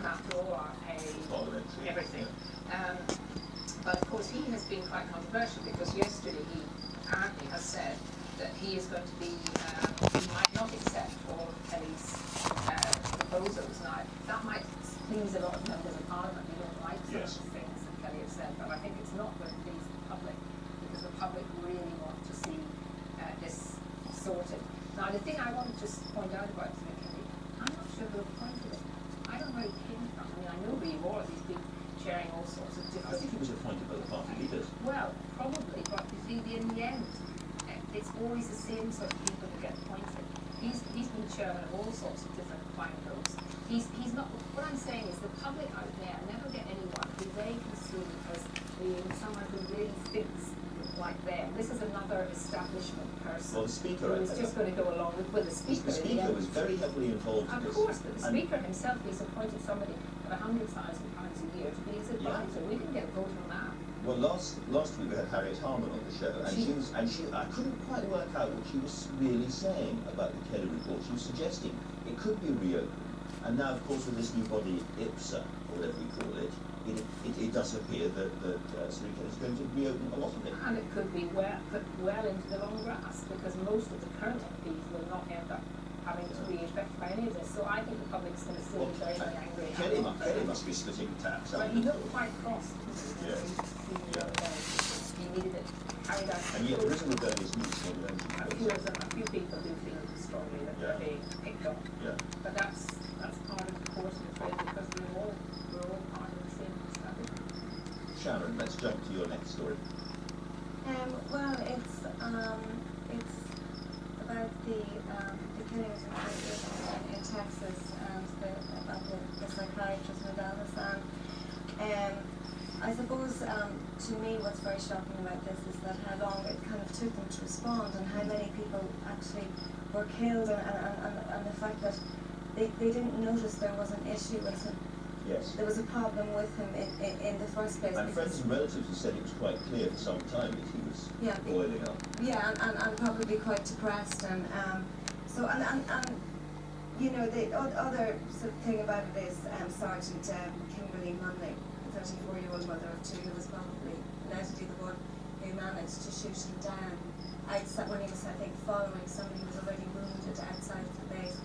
after all our pay, everything. Yeah. But of course he has been quite controversial because yesterday he apparently has said that he is going to be, he might not accept all of Kelly's proposals. Now that might please a lot of members of Parliament who don't like some of the things that Kelly has said, but I think it's not going to please the public because the public really want to see this sorted. Now the thing I want to just point out about Kelly, I'm not sure who appointed him. I don't know where he came from. I mean, I know who he was. He's been chairing all sorts of different... I think he was appointed by the party leaders. Well, probably, but you see, in the end, it's always the same sort of people who get appointed. He's been chairman of all sorts of different fine groups. He's not... What I'm saying is the public out there never get anyone who they can see as being someone who really thinks like them. This is another establishment person. Well, the Speaker... who is just going to go along with the Speaker. The Speaker was very heavily involved in this. Of course, but the Speaker himself, he's appointed somebody at £100,000 a year to be his advisor. We didn't get a vote on that. Well, last week we had Harriet Harman on the show, and she I couldn't quite work out what she was really saying about the Kelly report. She was suggesting it could be reopened, and now, of course, with this new body, IPSA, or whatever we call it, it does appear that Sir Kelly is going to reopen a lot of it. And it could be put well into the long grass, because most of the current MPs will not end up having to be affected by any of this. So I think the public's going to still be very, very angry. Kelly must be splitting taps. But he looked quite cross. Yeah. He needed it carried out. And yet there isn't a Bernie's news on the a few people do feel strongly that they're being picked on. Yeah. But that's part of the course, I'm afraid, because we're all part of the same study. Sharon, let's jump to your next story. Well, it's about the killings in Texas and about the psychiatrist with Elvis. And I suppose to me what's very shocking about this is that how long it kind of took them to respond and how many people actually were killed and the fact that they didn't notice there was an issue with him. Yes. There was a problem with him in the first place. And friends and relatives have said it was quite clear for some time that he was boiling up. Yeah, and probably quite depressed and you know, the other sort of thing about it is Sergeant Kimberly Munley, the 34-year-old mother of two, who was probably allegedly the one who managed to shoot him down outside when he was, I think, following somebody who was already wounded outside of the base.